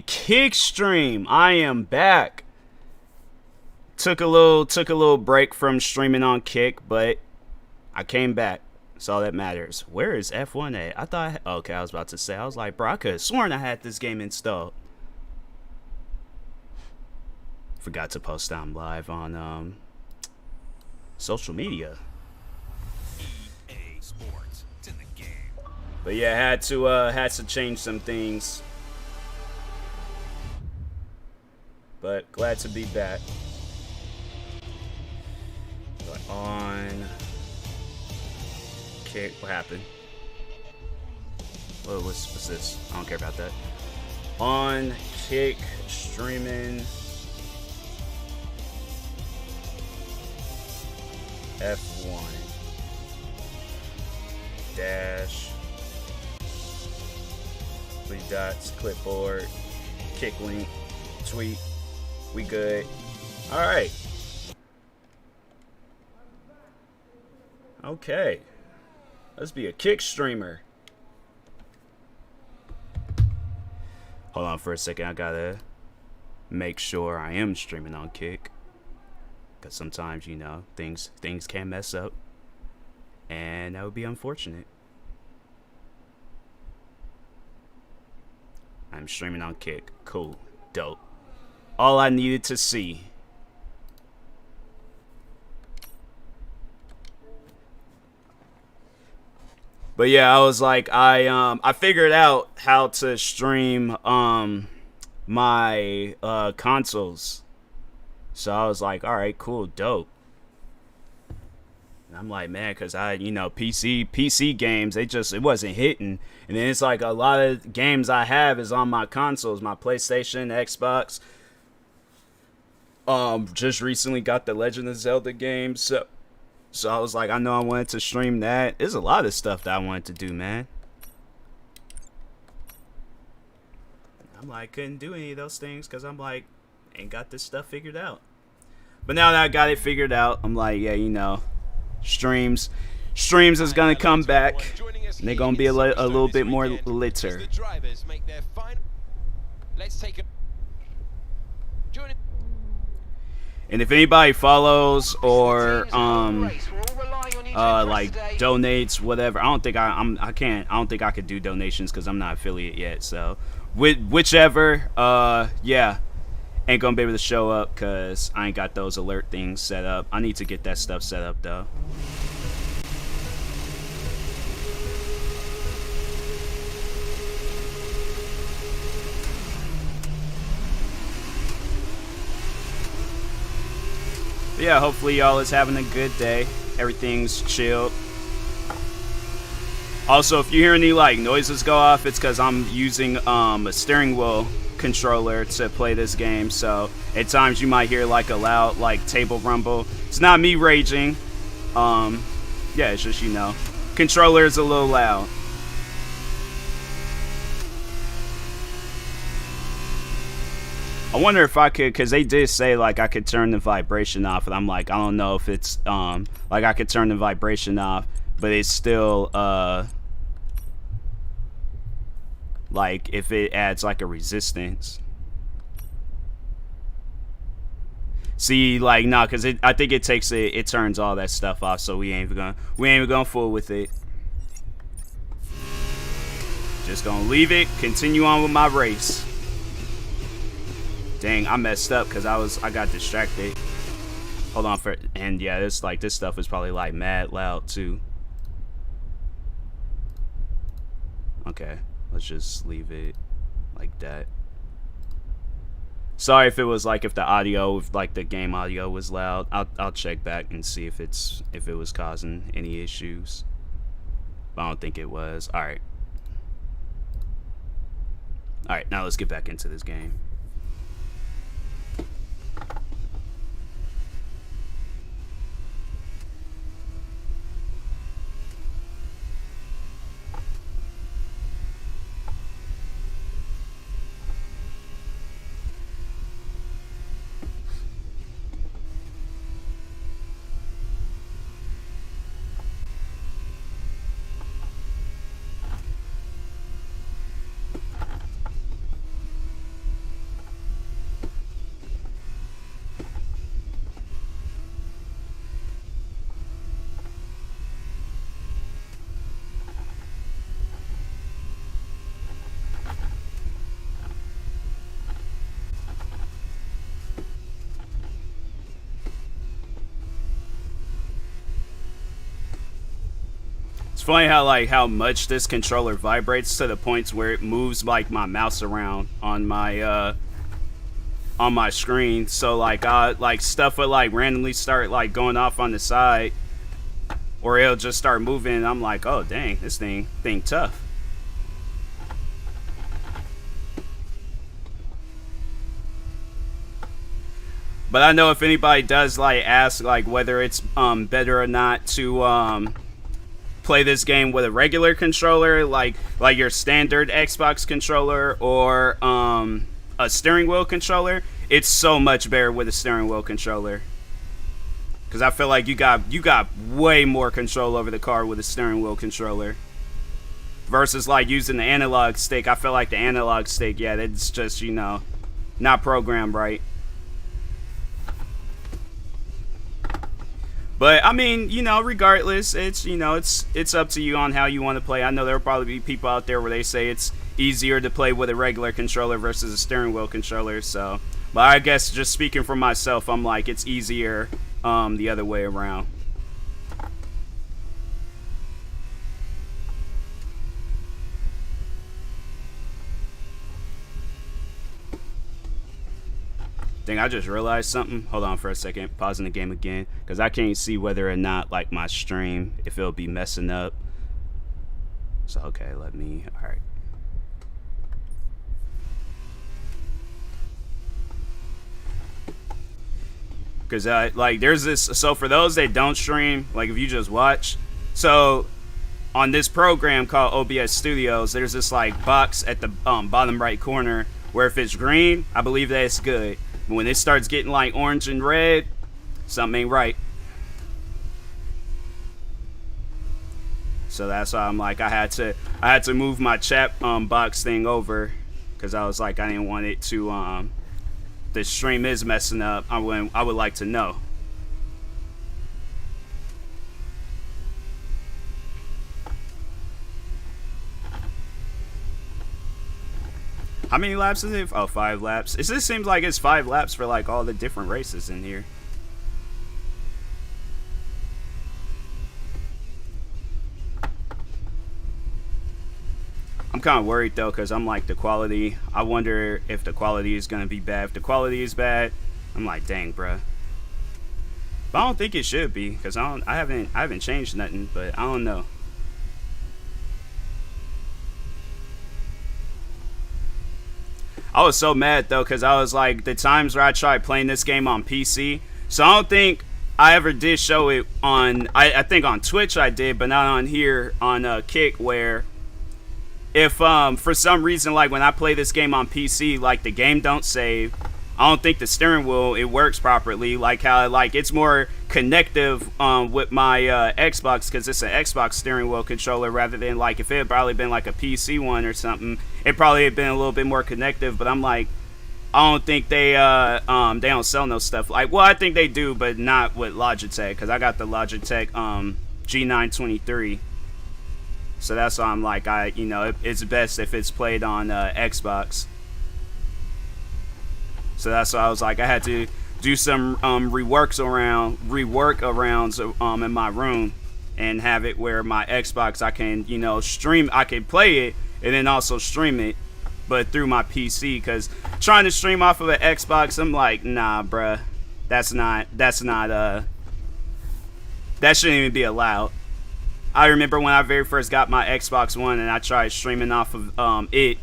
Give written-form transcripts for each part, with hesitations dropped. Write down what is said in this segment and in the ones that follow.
Kick stream. I am back. Took a little break from streaming on Kick, but I came back. That's all that matters. Where is F1 at? I thought okay, I was about to say. I was like, bro, I could have sworn I had this game installed. Forgot to post I'm live on social media. EA Sports, it's in the game. But yeah, had to change some things. But glad to be back. But on Kick, what happened? What's this? I don't care about that. On Kick streaming F1 dash 3 dots clipboard Kick link tweet. We good. All right. Okay. Let's be a Kick streamer. Hold on for a second. I gotta make sure I am streaming on Kick. Because sometimes, you know, things can mess up. And that would be unfortunate. I'm streaming on Kick. Cool. Dope. All I needed to see. But yeah, I was like, I figured out how to stream my consoles. So I was like, all right, cool, dope. And I'm like, man, because PC games, it wasn't hitting. And then it's like a lot of games I have is on my consoles, my PlayStation, Xbox. Just recently got the Legend of Zelda game, so I was like, I know I wanted to stream that. There's a lot of stuff that I wanted to do, man. I'm like, couldn't do any of those things because I'm like, ain't got this stuff figured out. But now that I got it figured out, I'm like, yeah, you know, streams is gonna come back. And they're gonna be a little bit more litter. And if anybody follows or like donates, whatever, I don't think I could do donations because I'm not affiliate yet. So whichever, yeah, ain't gonna be able to show up because I ain't got those alert things set up. I need to get that stuff set up though. But yeah, hopefully y'all is having a good day. Everything's chilled. Also, if you hear any like noises go off, it's because I'm using a steering wheel controller to play this game. So at times you might hear like a loud like table rumble. It's not me raging. Yeah, it's just, you know, controller is a little loud. I wonder if I could, because they did say like I could turn the vibration off, and I'm like, I don't know if it's like I could turn the vibration off, but it's still like if it adds like a resistance. See, like, nah, because I think it takes it turns all that stuff off, so we ain't even gonna fool with it. Just gonna leave it, continue on with my race. Dang, I messed up because I got distracted. Hold on and yeah, this stuff is probably like mad loud too. Okay, let's just leave it like that. Sorry if it was like if the audio, if like the game audio was loud. I'll check back and see if it was causing any issues. But I don't think it was. All right. All right, now let's get back into this game. funny how like how much this controller vibrates to the points where it moves like my mouse around on my screen. So like like stuff would like randomly start like going off on the side, or it'll just start moving. And I'm like, oh dang, this thing tough. But I know if anybody does like ask like whether it's better or not to play this game with a regular controller, like your standard Xbox controller, or a steering wheel controller, it's so much better with a steering wheel controller. Cause I feel like you got way more control over the car with a steering wheel controller. Versus like using the analog stick. I feel like the analog stick, yeah, it's just, you know, not programmed right. But I mean, you know, regardless, it's, you know, it's up to you on how you want to play. I know there'll probably be people out there where they say it's easier to play with a regular controller versus a steering wheel controller. So, but I guess just speaking for myself, I'm like it's easier the other way around. Dang, I just realized something. Hold on for a second. Pausing the game again. Because I can't see whether or not, like, my stream, if it'll be messing up. So, okay, let me... Alright. Because, like, there's this... So, for those that don't stream, like, if you just watch... So, on this program called OBS Studios, there's this, like, box at the bottom right corner where if it's green, I believe that it's good. When it starts getting like orange and red, something ain't right. So that's why I'm like I had to move my chat box thing over, because I was like I didn't want it to the stream is messing up. I would like to know. How many laps is it? Oh, 5 laps. It just seems like it's 5 laps for like all the different races in here. I'm kind of worried though, because I'm like the quality. I wonder if the quality is gonna be bad. If the quality is bad, I'm like, dang, bruh. But I don't think it should be, because I haven't changed nothing. But I don't know. I was so mad though, because I was like, the times where I tried playing this game on PC, so I don't think I ever did show it on, I think on Twitch I did, but not on here on GEEK, where if for some reason, like when I play this game on PC, like the game don't save, I don't think the steering wheel, it works properly, like how like it's more connective with my Xbox, because it's an Xbox steering wheel controller, rather than like if it had probably been like a PC one or something, it probably had been a little bit more connective. But I'm like, I don't think they don't sell no stuff like, well, I think they do, but not with Logitech, because I got the Logitech G923. So that's why I'm like, you know, it's best if it's played on Xbox. So that's why I was like, I had to do some rework arounds in my room, and have it where my Xbox, I can, you know, stream, I can play it and then also stream it, but through my PC. Because trying to stream off of an Xbox, I'm like, nah, bruh, that shouldn't even be allowed. I remember when I very first got my Xbox One and I tried streaming off of it.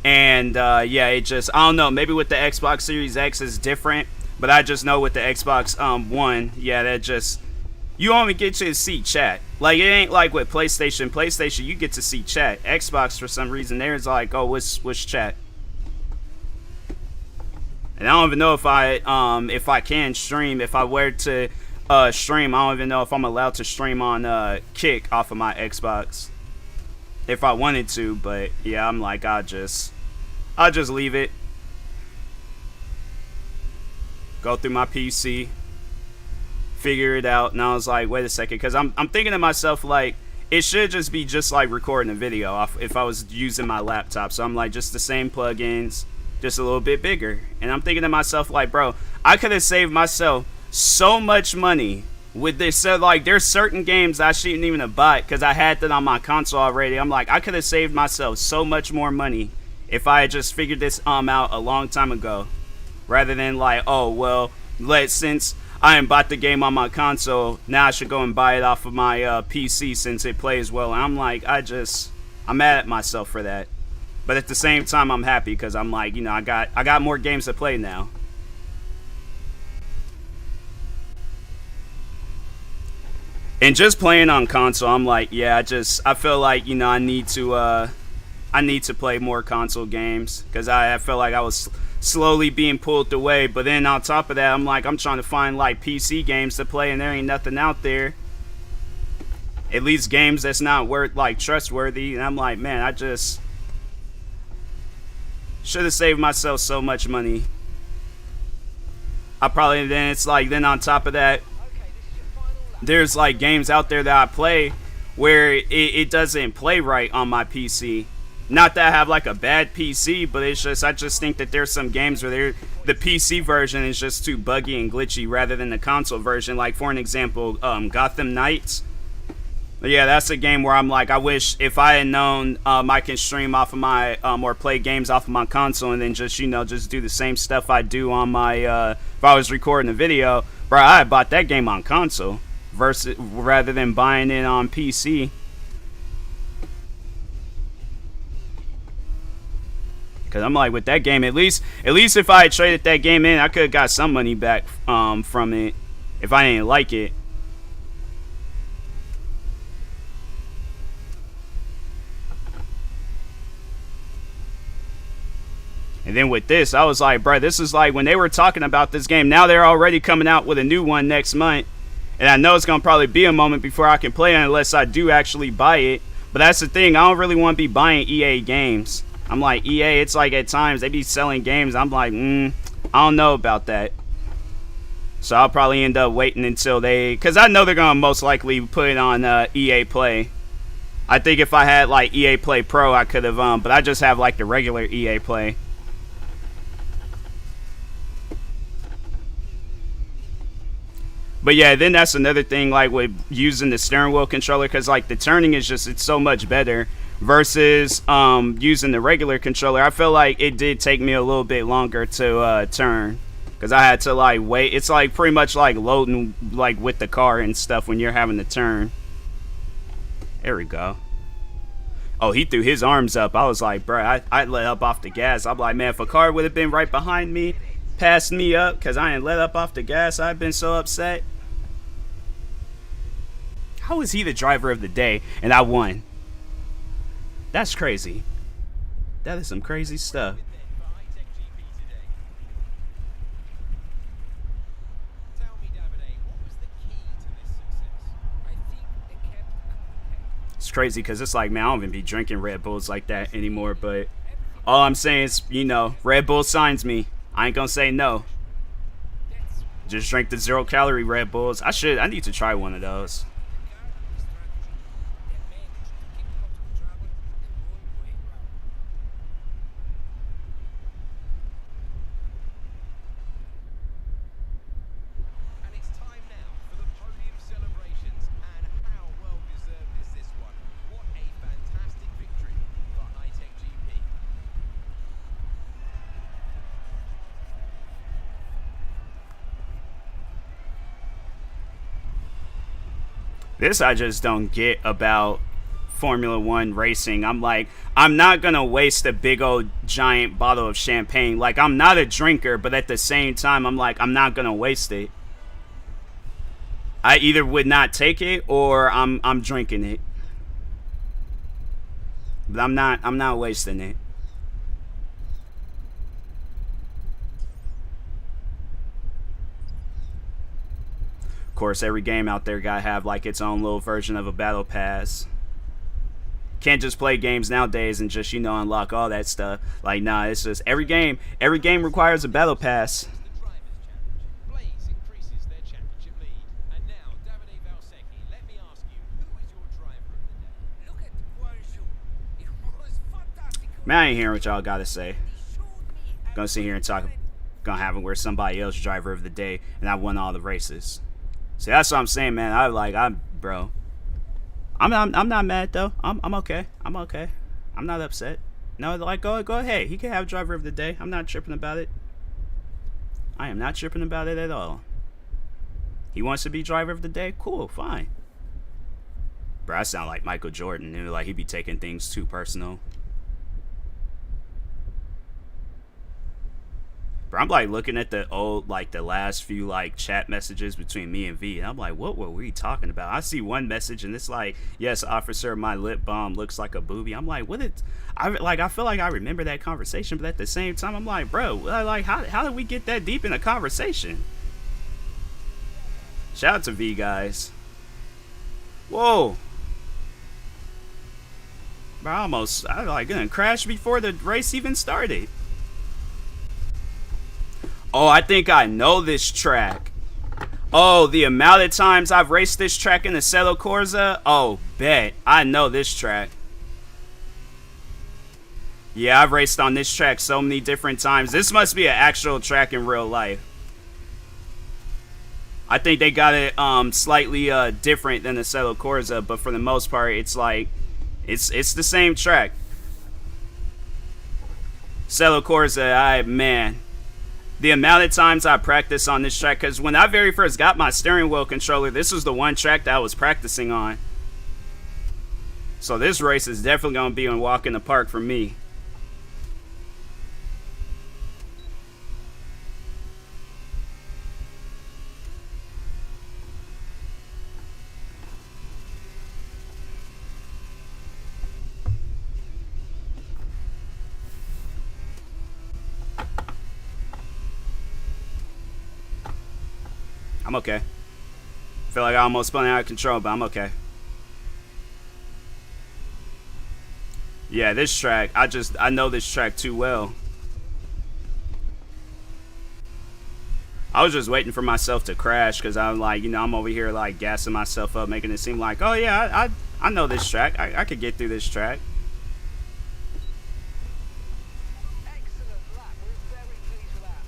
And yeah, it just, I don't know, maybe with the Xbox Series X is different, but I just know with the Xbox One, yeah, that just, you only get to see chat. Like, it ain't like with PlayStation, you get to see chat. Xbox, for some reason, there's like, oh, what's chat? And I don't even know if I can stream. If I were to stream, I don't even know if I'm allowed to stream on GEEK off of my Xbox. If I wanted to, but yeah, I'm like, I'll just leave it. Go through my PC, figure it out. And I was like, wait a second, because I'm thinking to myself, like, it should just be just like recording a video off if I was using my laptop. So I'm like, just the same plugins, just a little bit bigger. And I'm thinking to myself, like, bro, I could have saved myself so much money with this. So like there's certain games I shouldn't even have bought because I had that on my console already. I'm like, I could have saved myself so much more money if I had just figured this out a long time ago, rather than like, oh well, since I ain't bought the game on my console, now I should go and buy it off of my PC since it plays well. And I'm like, I'm mad at myself for that. But at the same time, I'm happy because I'm like, you know, I got more games to play now. And just playing on console, I'm like, yeah, I feel like, you know, I need to play more console games because I feel like I was slowly being pulled away. But then on top of that, I'm like, I'm trying to find like PC games to play, and there ain't nothing out there. At least games that's not like trustworthy. And I'm like, man, I just should have saved myself so much money. Then on top of that, there's like games out there that I play where it doesn't play right on my PC. Not that I have like a bad PC, but I just think that there's some games where the PC version is just too buggy and glitchy rather than the console version. Like for an example, Gotham Knights. Yeah, that's a game where I'm like, I wish if I had known I can stream off of my or play games off of my console and then just, you know, just do the same stuff I do on my if I was recording a video, bro, I had bought that game on console rather than buying it on PC. Cause I'm like, with that game, at least if I had traded that game in, I could have got some money back from it if I didn't like it. And then with this, I was like, bro, this is like when they were talking about this game. Now they're already coming out with a new one next month. And I know it's going to probably be a moment before I can play it unless I do actually buy it. But that's the thing. I don't really want to be buying EA games. I'm like, EA, it's like at times they be selling games. I'm like, I don't know about that. So I'll probably end up waiting until because I know they're going to most likely put it on EA Play. I think if I had like EA Play Pro, I could have, but I just have like the regular EA Play. But yeah, then that's another thing, like with using the steering wheel controller, because like the turning is it's so much better versus using the regular controller. I feel like it did take me a little bit longer to turn because I had to like wait. It's like pretty much like loading like with the car and stuff when you're having to turn. There we go. Oh, he threw his arms up. I was like, bro, I let up off the gas. I'm like, man, if a car would have been right behind me, passed me up because I ain't let up off the gas, I've been so upset. How is he the driver of the day and I won? That's crazy. That is some crazy stuff. It's crazy because it's like, man, I don't even be drinking Red Bulls like that anymore, but all I'm saying is, you know, Red Bull signs me. I ain't gonna say no. Just drink the 0-calorie Red Bulls. I need to try one of those. And it's time now for the podium celebrations, and how well deserved is this one? What a fantastic victory for High-Tech GP. This I just don't get about Formula One racing. I'm like, I'm not gonna waste a big old giant bottle of champagne. Like, I'm not a drinker, but at the same time, I'm like, I'm not gonna waste it. I either would not take it or I'm drinking it. But I'm not wasting it. Of course, every game out there gotta have like its own little version of a battle pass. Can't just play games nowadays and just, you know, unlock all that stuff. Like, nah, it's just every game requires a battle pass. The Drivers' Championship. Blaze increases their championship lead. And now, Davide Valsecchi, let me ask you, who is your driver of the day? Look at Guangzhou. It was fantastic. Man, I ain't hearing what y'all gotta say. Gonna sit here and talk. Gonna have it where somebody else driver of the day and I won all the races. So that's what I'm saying, man. Bro. I'm not mad though. I'm okay. I'm okay. I'm not upset. No, like go ahead. He can have driver of the day. I'm not tripping about it. I am not tripping about it at all. He wants to be driver of the day. Cool, fine. Bro, I sound like Michael Jordan. You know, like he'd be taking things too personal. Bro, I'm like looking at the old, like the last few like chat messages between me and V, and I'm like, what were we talking about? I see one message and it's like, yes, officer, my lip balm looks like a boobie. I'm like, I feel like I remember that conversation, but at the same time, I'm like, bro, like how did we get that deep in a conversation? Shout out to V, guys. Whoa. Bro, I like gonna crash before the race even started. Oh, I think I know this track. Oh, the amount of times I've raced this track in the Assetto Corsa. Oh, bet. I know this track. Yeah, I've raced on this track so many different times. This must be an actual track in real life. I think they got it slightly different than the Assetto Corsa, but for the most part, it's like it's the same track. Assetto Corsa, man. The amount of times I practice on this track, because when I very first got my steering wheel controller, this was the one track that I was practicing on. So this race is definitely going to be a walk in the park for me. I'm okay. Feel like I almost spun out of control, but I'm okay. Yeah, this track, I know this track too well. I was just waiting for myself to crash because I'm like, you know, I'm over here like gassing myself up, making it seem like, oh yeah, I know this track. I could get through this track. Excellent lap. We're very pleased with that.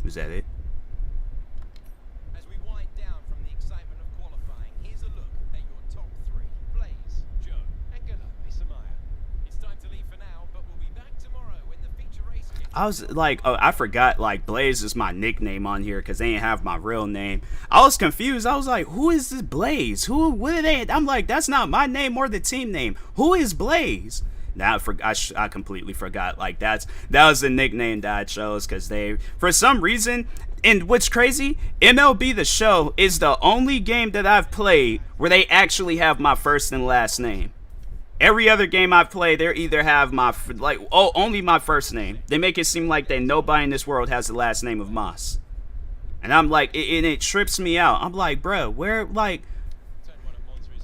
Was that it? As we wind down from the excitement of qualifying, here's a look at your top three. Blaze, Joe, and Galome Samaya. It's time to leave for now, but we'll be back tomorrow when the feature race kicks I was like, oh, I forgot, like, Blaze is my nickname on here because they didn't have my real name. I was confused. I was like, who is this Blaze? What are they? I'm like, that's not my name or the team name. Who is Blaze? Now I completely forgot. Like, that was the nickname that I chose because they, for some reason, and what's crazy, MLB The Show is the only game that I've played where they actually have my first and last name. Every other game I've played, they either have only my first name. They make it seem like that nobody in this world has the last name of Moss. And I'm like, it trips me out. I'm like, bro, where, like,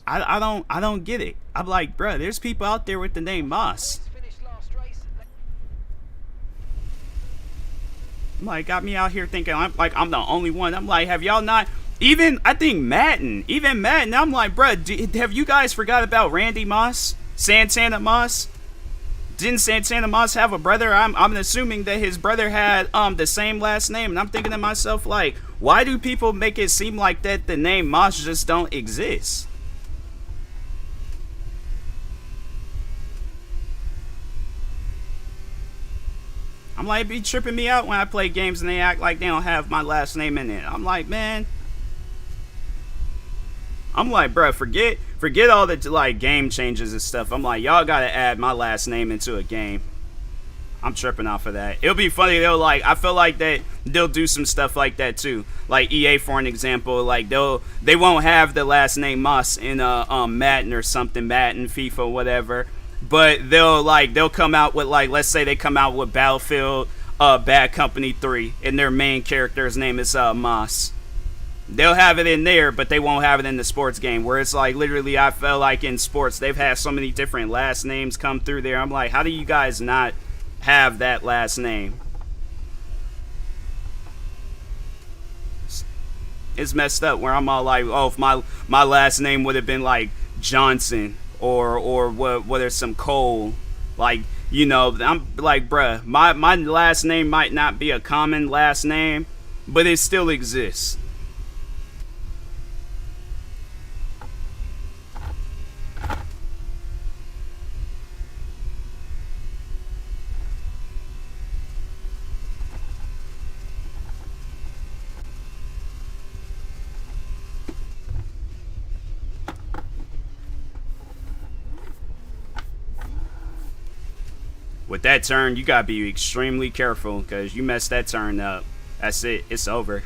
I don't get it. I'm like, bro, there's people out there with the name Moss. Finished last race. I'm like, got me out here thinking I'm the only one. I'm like, have y'all not? I think Madden, I'm like, bro, have you guys forgot about Randy Moss? Santana Moss? Didn't Santana Moss have a brother? I'm assuming that his brother had the same last name, and I'm thinking to myself, like, why do people make it seem like that the name Moss just don't exist? I'm like, it be tripping me out when I play games and they act like they don't have my last name in it. I'm like, man. I'm like, bro, forget all the like game changes and stuff. I'm like, y'all gotta add my last name into a game. I'm tripping off of that. It'll be funny. I feel like that they'll do some stuff like that too. Like EA, for an example, like they won't have the last name Moss in Madden or something, Madden, FIFA, whatever. But they'll come out with, like, let's say they come out with Battlefield Bad Company 3 and their main character's name is Moss. They'll have it in there, but they won't have it in the sports game, where it's like, literally, I feel like in sports they've had so many different last names come through there. I'm like, how do you guys not have that last name? It's messed up where I'm all like, oh, if my last name would have been like Johnson or what there's some Cole, like, you know, I'm like, bruh, my last name might not be a common last name, but it still exists. With that turn, you gotta be extremely careful, because you mess that turn up, that's it, it's over.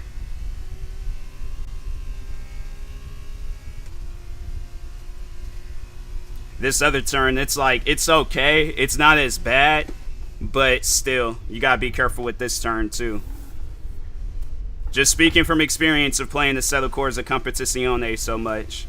This other turn, it's like, it's okay, it's not as bad, but still, you gotta be careful with this turn too. Just speaking from experience of playing the Settle Corsa Competizione so much.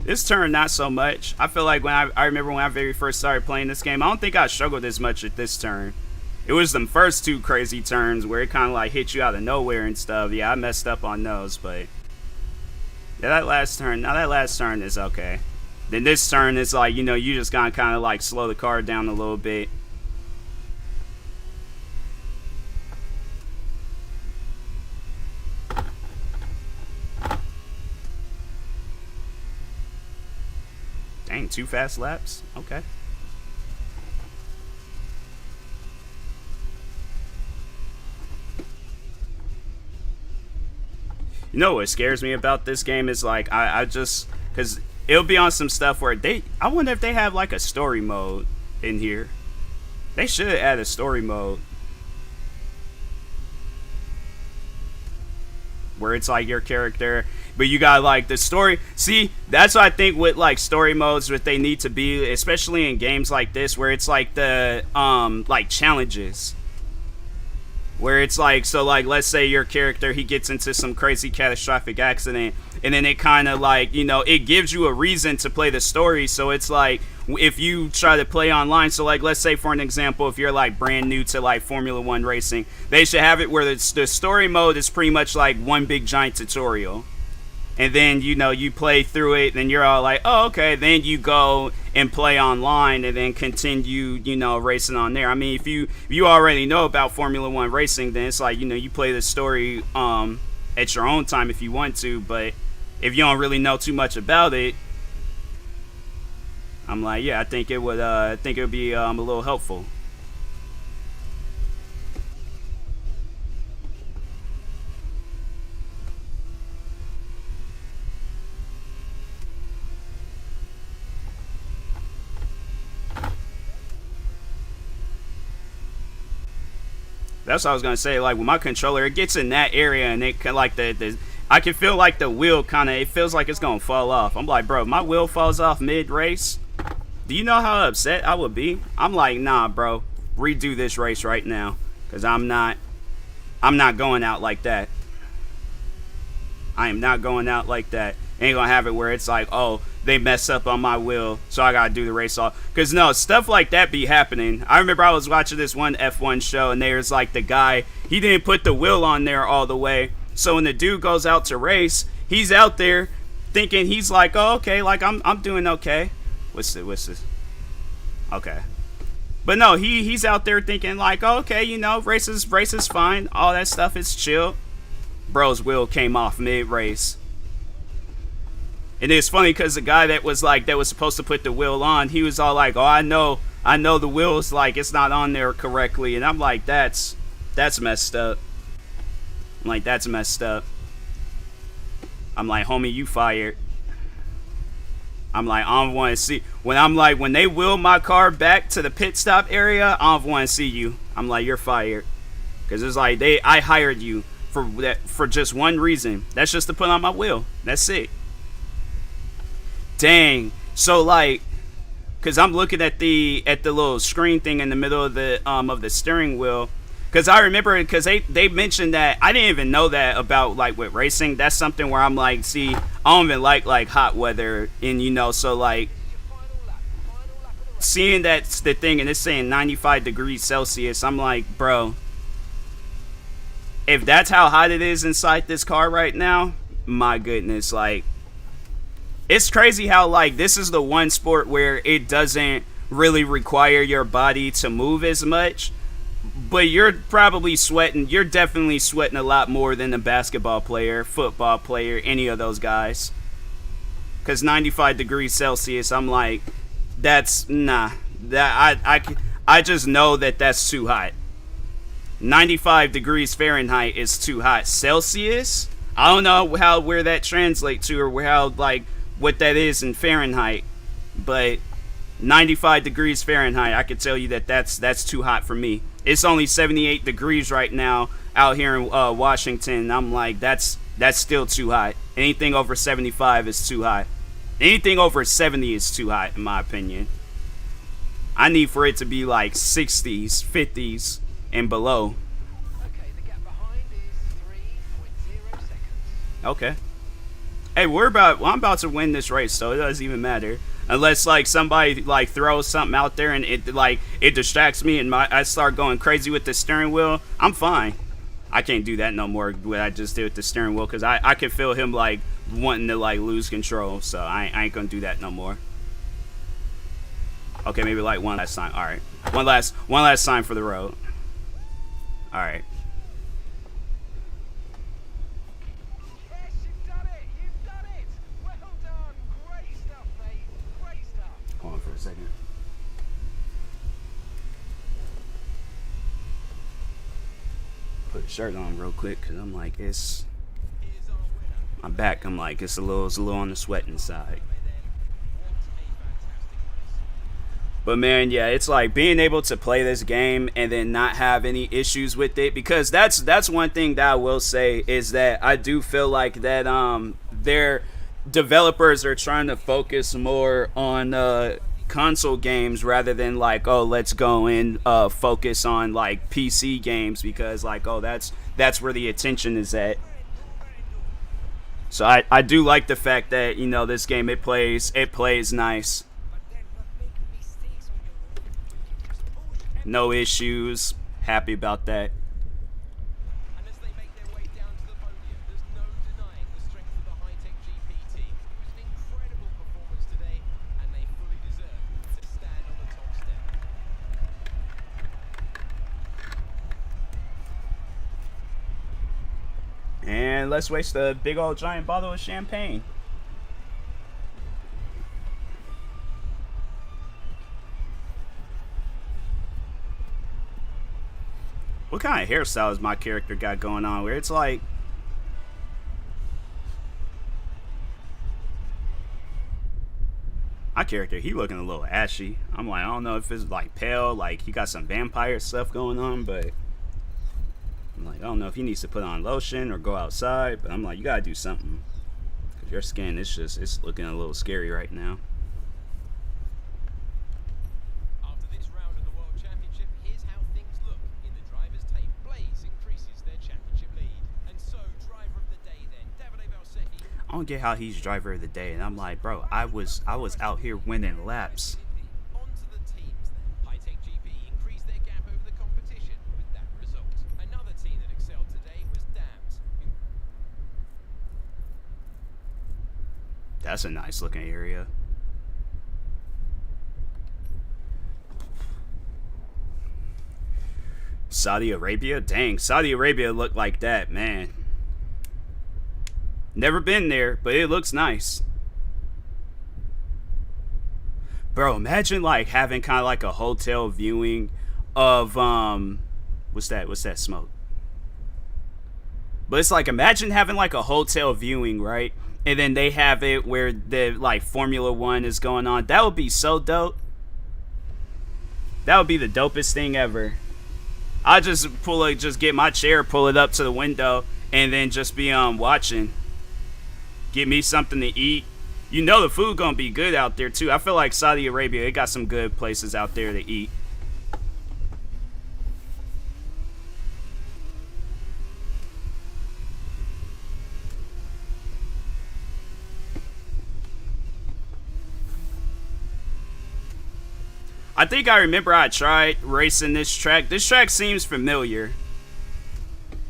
This turn, not so much. I feel like when I remember when I very first started playing this game, I don't think I struggled as much at this turn. It was the first two crazy turns where it kind of like hit you out of nowhere and stuff. Yeah, I messed up on those, but yeah, that last turn is okay. Then this turn is like, you know, you just gotta kind of like slow the car down a little bit. Dang, 2 fast laps? Okay. You know what scares me about this game is like, I just, because it'll be on some stuff where I wonder if they have like a story mode in here. They should add a story mode. Where it's like your character, but you got like the story. See, that's what I think with like story modes, what they need to be, especially in games like this, where it's like the like challenges, where it's like, so like, let's say your character, he gets into some crazy catastrophic accident, and then it kind of like, you know, it gives you a reason to play the story. So it's like, if you try to play online, so like, let's say for an example, if you're like brand new to like Formula 1 racing, they should have it where the story mode is pretty much like one big giant tutorial. And then, you know, you play through it, then you're all like, oh, okay. Then you go and play online and then continue, you know, racing on there. I mean, if you already know about Formula 1 racing, then it's like, you know, you play the story at your own time if you want to. But if you don't really know too much about it, I'm like, yeah, I think it would be a little helpful. That's what I was gonna say. Like with my controller, it gets in that area, and it can like I can feel like the wheel kind of. It feels like it's gonna fall off. I'm like, bro, my wheel falls off mid race. Do you know how upset I would be? I'm like, nah, bro, redo this race right now, cause I'm not going out like that. I am not going out like that. Ain't gonna have it where it's like, oh, they mess up on my wheel, so I gotta do the race off. Cause no, stuff like that be happening. I remember I was watching this one F1 show, and there's like the guy, he didn't put the wheel on there all the way. So when the dude goes out to race, he's out there thinking he's like, oh, okay, like I'm doing okay. What's this? Okay. But no, he's out there thinking like, oh, okay, you know, race is fine, all that stuff is chill. Bro's wheel came off mid race. And it's funny because the guy that was supposed to put the wheel on, he was all like, oh, I know the wheel's like, it's not on there correctly. And I'm like, that's messed up. I'm like, that's messed up. I'm like, homie, you fired. I'm like, I don't want to see, when they wheel my car back to the pit stop area, I don't want to see you. I'm like, you're fired. Because it's like, I hired you for just one reason. That's just to put on my wheel. That's it. Dang, So like, cause I'm looking at the little screen thing in the middle of the steering wheel. Cause I remember, cause they mentioned that. I didn't even know that about like with racing. That's something where I'm like, see, I don't even like hot weather, and you know, so like seeing that's the thing, and it's saying 95 degrees Celsius. I'm like, bro, if that's how hot it is inside this car right now, my goodness, like, it's crazy how like this is the one sport where it doesn't really require your body to move as much. But you're probably sweating. You're definitely sweating a lot more than a basketball player, football player, any of those guys. Because 95 degrees Celsius, I'm like, that's, nah. I just know that that's too hot. 95 degrees Fahrenheit is too hot. Celsius, I don't know where that translates to, or how, like, what that is in Fahrenheit. But 95 degrees Fahrenheit, I can tell you that that's too hot for me. It's only 78 degrees right now out here in Washington. I'm like, that's still too hot. Anything over 75 is too hot. Anything over 70 is too hot, in my opinion. I need for it to be like 60s, 50s, and below. Okay, the gap behind is 3.0 seconds. Okay. Hey, I'm about to win this race, so it doesn't even matter. Unless like somebody like throws something out there and it distracts me and I start going crazy with the steering wheel, I'm fine. I can't do that no more. What I just did with the steering wheel, because I can feel him like wanting to like lose control. So I ain't gonna do that no more. Okay, maybe like one last time. All right, one last time for the road. All right. Yes, you've done it! You've done it! Well done! Great stuff, mate. Great stuff. Hold on for a second. Put a shirt on real quick, because I'm like, it's my back. I'm like, it's a little on the sweating side. But man, yeah, it's like being able to play this game and then not have any issues with it, because that's one thing that I will say is that I do feel like that their developers are trying to focus more on console games rather than like, oh, let's go and focus on like PC games, because like, oh, that's where the attention is at. So I do like the fact that, you know, this game it plays nice. No issues. Happy about that. And as they make their way down to the podium, there's no denying the strength of the high-tech GP team. It was an incredible performance today, and they fully deserve to stand on the top step. And let's waste a big old giant bottle of champagne. What kind of hairstyle has my character got going on where it's like, my character, he looking a little ashy. I'm like, I don't know if it's like pale, like he got some vampire stuff going on, but I'm like, I don't know if he needs to put on lotion or go outside, but I'm like, you gotta do something, because your skin, it's looking a little scary right now. After this round of the World Championship, here's how things look in the driver's tape. Blaze increases their championship lead. And so, driver of the day then, Davide Valsecchi. I don't get how he's driver of the day, and I'm like, bro, I was out here winning laps. On to the teams then. High-Tech GP increased their gap over the competition with that result. Another team that excelled today was Dams. That's a nice looking area. Saudi Arabia? Dang, Saudi Arabia looked like that, man. Never been there, but it looks nice. Bro, imagine like having kind of like a hotel viewing of what's that smoke? But it's like, imagine having like a hotel viewing, right? And then they have it where the like Formula One is going on. That would be so dope. That would be the dopest thing ever. I just get my chair, pull it up to the window, and then just be watching. Get me something to eat, You know the food gonna be good out there too. I feel like Saudi Arabia, it got some good places out there to eat. I think I remember I tried racing this track. This track seems familiar.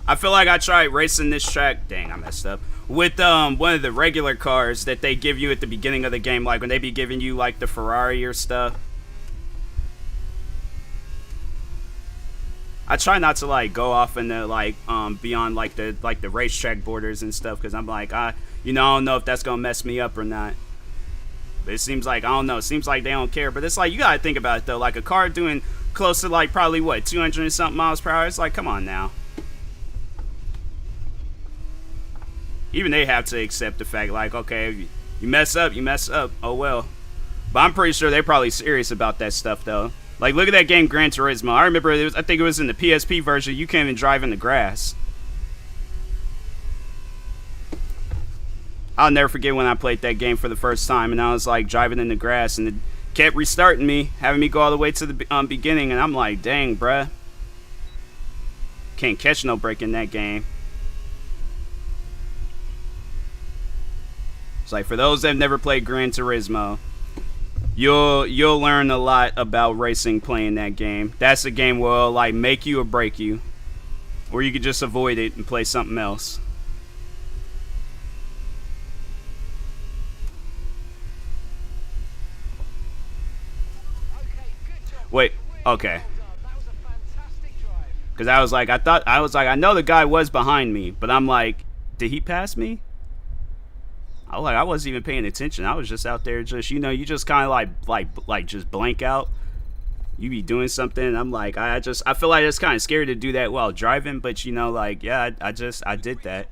I feel like I tried racing this track. Dang, I messed up. With one of the regular cars that they give you at the beginning of the game, like when they be giving you like the Ferrari or stuff. I try not to like go off into like beyond like the racetrack borders and stuff, because I'm like I don't know if that's gonna mess me up or not. But it seems like, I don't know, it seems like they don't care. But it's like, you gotta think about it though, like a car doing close to like probably what, 200 and something miles per hour. It's like, come on now. Even they have to accept the fact, like, okay, if you mess up, you mess up, oh well. But I'm pretty sure they're probably serious about that stuff though. Like, look at that game Gran Turismo. I remember I think it was in the PSP version, you can't even drive in the grass. I'll never forget when I played that game for the first time and I was like driving in the grass and it kept restarting me, having me go all the way to the beginning, and I'm like, dang, bruh. Can't catch no break in that game. It's like, for those that have never played Gran Turismo, you'll learn a lot about racing playing that game. That's a game where it'll like make you or break you, or you could just avoid it and play something else. Wait, okay. Because I was like, I know the guy was behind me, but I'm like, did he pass me? I wasn't even paying attention. I was just out there, just, you just kind of like just blank out. You be doing something, and I'm like, I feel like it's kind of scary to do that while driving, but like, yeah, I did that.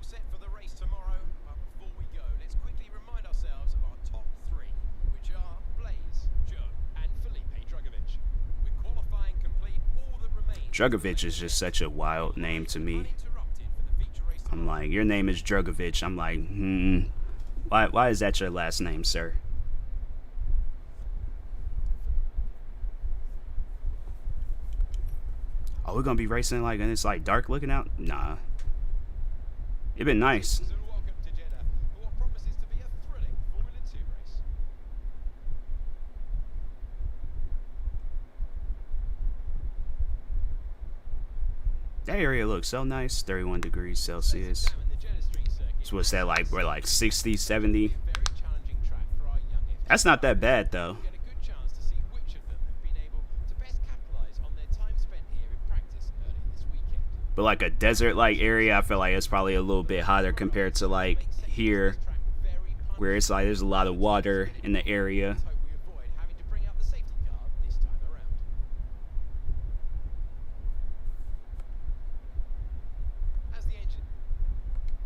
Drugovich is just such a wild name to me. I'm like, your name is Drugovich. I'm like, why is that your last name, sir? Oh, we're gonna be racing like, and it's like dark looking out? Nah. It'd been nice. That area looks so nice. 31 degrees Celsius. So what's that like? We're like 60, 70. That's not that bad though. But like a desert like area, I feel like it's probably a little bit hotter compared to like here, where it's like there's a lot of water in the area.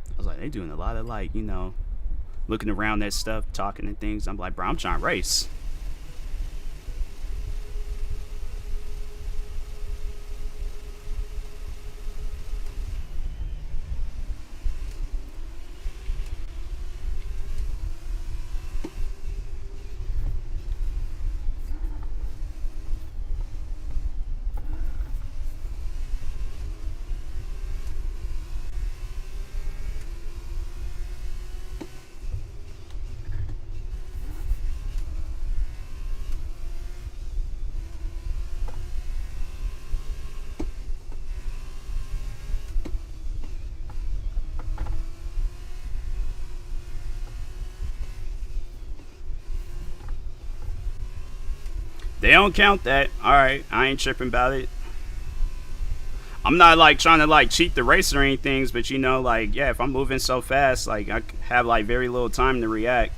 I was like, they doing a lot of like, looking around that stuff, talking and things. I'm like, bro, I'm trying to race. They don't count that. Alright, I ain't tripping about it. I'm not like trying to like cheat the race or anything, but like, yeah, if I'm moving so fast, like I have like very little time to react.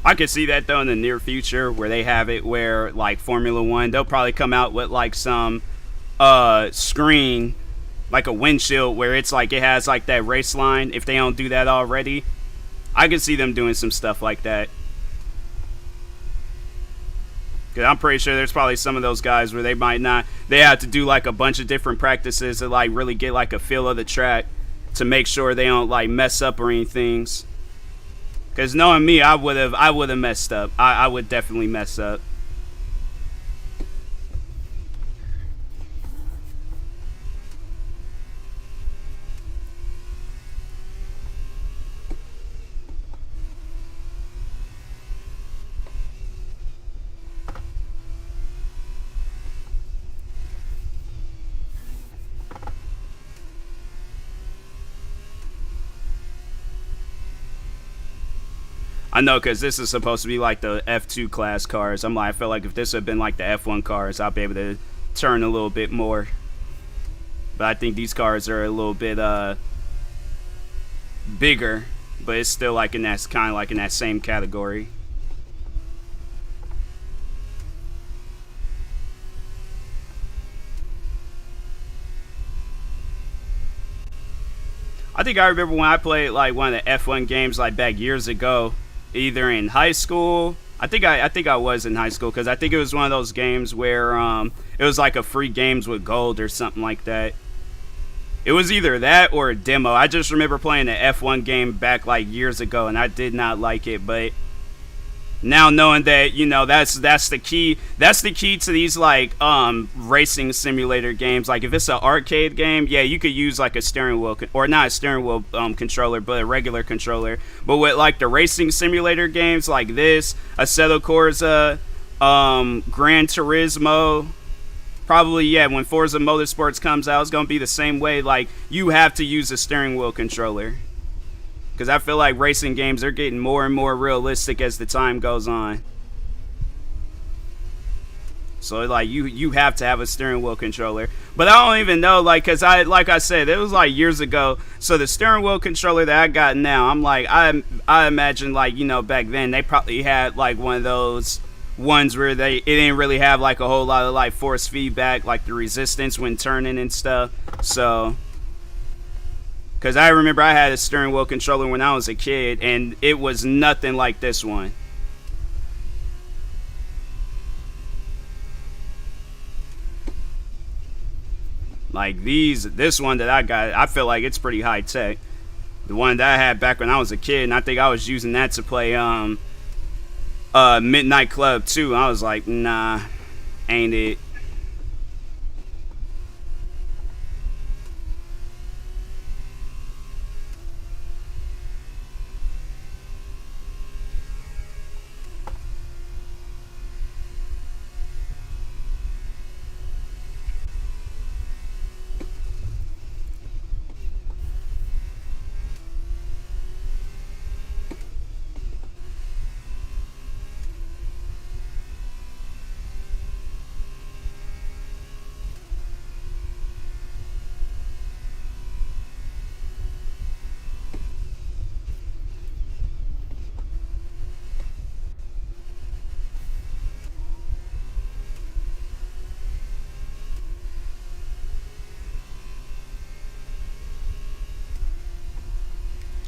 I could see that though in the near future where they have it where like Formula One, they'll probably come out with like some screen, like a windshield where it's like it has like that race line. If they don't do that already, I could see them doing some stuff like that. Cause I'm pretty sure there's probably some of those guys where they might not, they have to do like a bunch of different practices to like really get like a feel of the track to make sure they don't like mess up or anything. Cause knowing me, I would have messed up. I would definitely mess up. I know, because this is supposed to be like the F2 class cars. I'm like, I feel like if this had been like the F1 cars, I'd be able to turn a little bit more. But I think these cars are a little bit bigger, but it's still like in that kind of like in that same category. I think I remember when I played like one of the F1 games like back years ago, either in high school. I think I was in high school because I think it was one of those games where it was like a free games with gold or something like that. It was either that or a demo. I just remember playing the F1 game back like years ago, and I did not like it. But now knowing that, you know, that's the key. That's the key to these like racing simulator games. Like if it's an arcade game, yeah, you could use like a steering wheel or not a steering wheel controller, but a regular controller. But with like the racing simulator games like this, Assetto Corsa, Gran Turismo. Probably, yeah, when Forza Motorsports comes out, it's going to be the same way. Like, you have to use a steering wheel controller. Because I feel like racing games are getting more and more realistic as the time goes on. So, like, you have to have a steering wheel controller. But I don't even know, like, because like I said, it was, like, years ago. So the steering wheel controller that I got now, I'm like, I imagine, like, you know, back then, they probably had, like, one of those ones where it didn't really have like a whole lot of like force feedback, like the resistance when turning and stuff. So because I remember I had a steering wheel controller when I was a kid and it was nothing like this one. Like this one that I got, I feel like it's pretty high tech. The one that I had back when I was a kid, and I think I was using that to play Midnight Club 2. I was like, nah, ain't it.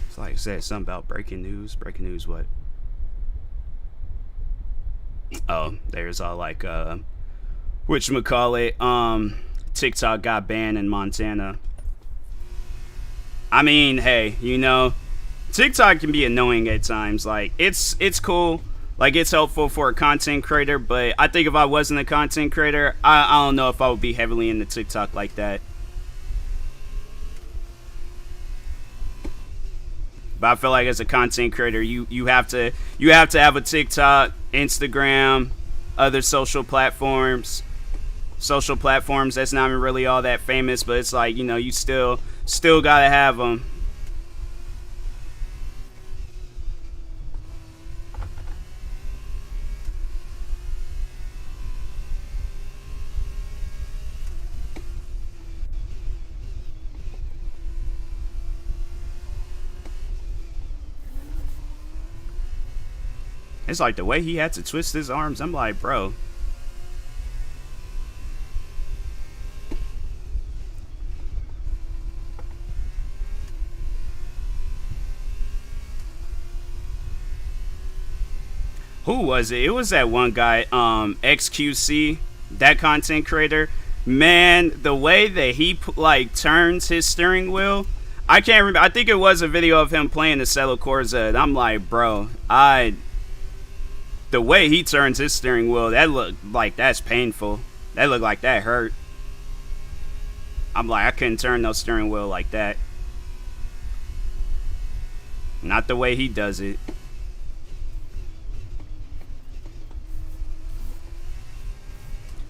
It's like I said, something about breaking news. Breaking news what? Oh, there's all like whatchamacallit, TikTok got banned in Montana. I mean, hey, you know, TikTok can be annoying at times. Like it's cool, like it's helpful for a content creator, but I think if I wasn't a content creator, I don't know if I would be heavily into TikTok like that. But I feel like as a content creator, you have to have a TikTok, Instagram, other social platforms that's not even really all that famous, but it's like, you know, you still gotta have them. It's like the way he had to twist his arms. I'm like, bro. Who was it? It was that one guy, XQC, that content creator. Man, the way that he like turns his steering wheel, I can't remember. I think it was a video of him playing the Cello Corsa. And I'm like, bro, the way he turns his steering wheel, that looked like that's painful. That looked like that hurt. I'm like, I couldn't turn no steering wheel like that. Not the way he does it.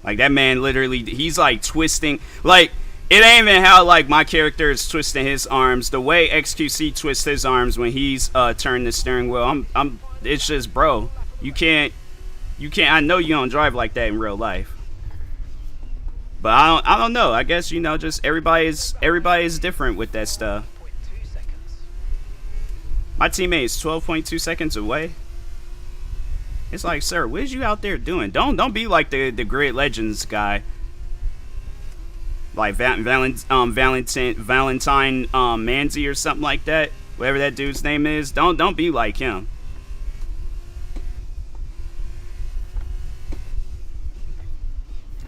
Like, that man literally, he's like twisting. Like, it ain't even how like my character is twisting his arms. The way XQC twists his arms when he's turning the steering wheel, it's just, bro, you can't. I know you don't drive like that in real life. But I don't know. I guess, you know, just everybody is different with that stuff. My teammate is 12.2 seconds away. It's like, sir, what is you out there doing? Don't be like the Grid Legends guy, like Valentine Manzi or something like that. Whatever that dude's name is. Don't be like him.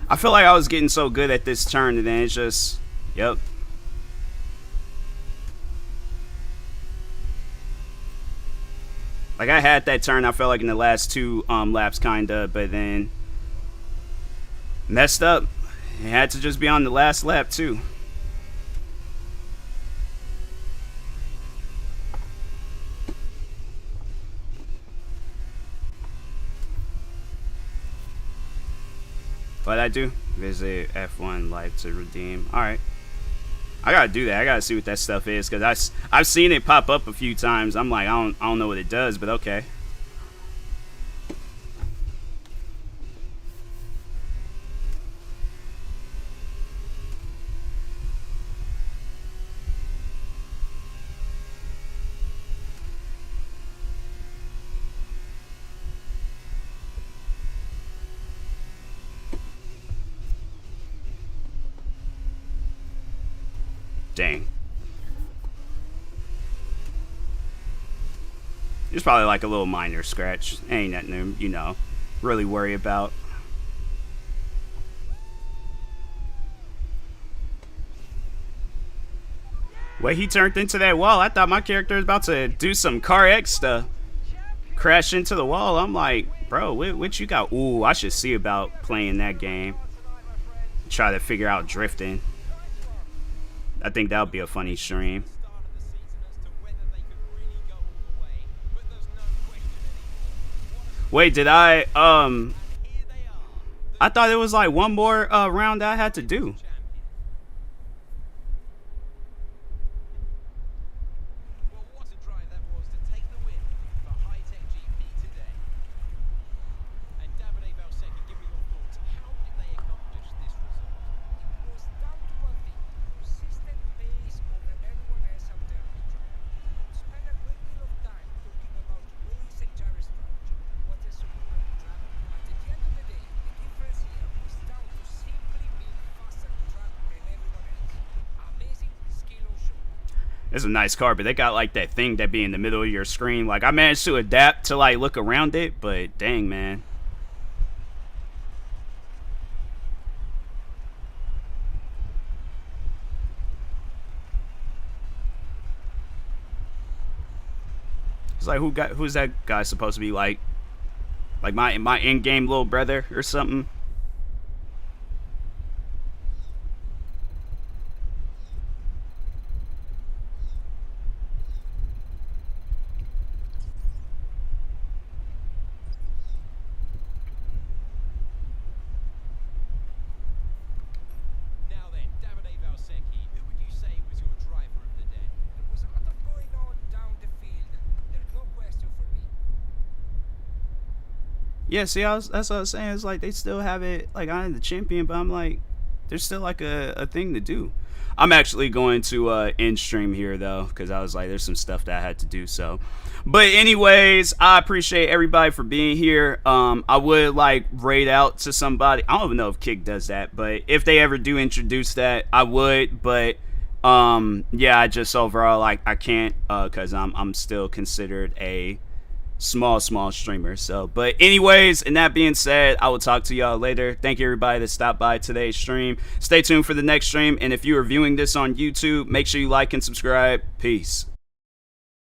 I feel like I was getting so good at this turn, and then it's just, yep. Like, I had that turn, I felt like, in the last two laps, kinda, but then messed up. It had to just be on the last lap, too. What'd I do? Visit F1 Life to redeem. Alright. I gotta do that. I gotta see what that stuff is, because I've seen it pop up a few times. I'm like, I don't know what it does, but okay. Dang. It's probably like a little minor scratch. Ain't nothing, you know, really worry about. Wait, he turned into that wall. I thought my character was about to do some Car X stuff. Crash into the wall. I'm like, bro, what you got? Ooh, I should see about playing that game. Try to figure out drifting. I think that would be a funny stream. Wait, did I thought it was like one more round that I had to do. It's a nice car, but they got like that thing that be in the middle of your screen. Like, I managed to adapt to like look around it, but dang, man. It's like, who's that guy supposed to be, like my in-game little brother or something? Yeah, see, that's what I was saying. It's like they still have it like I'm the champion, but I'm like, there's still like a thing to do. I'm actually going to end stream here though, because I was like, there's some stuff that I had to do. So, but anyways, I appreciate everybody for being here. I would like raid out to somebody. I don't even know if Kick does that, but if they ever do introduce that, I would. But yeah, I just overall like I can't because I'm still considered a small streamer. So, but anyways, and that being said, I will talk to y'all later. Thank you everybody that stopped by today's stream. Stay tuned for the next stream, and if you are viewing this on YouTube, make sure you like and subscribe. Peace.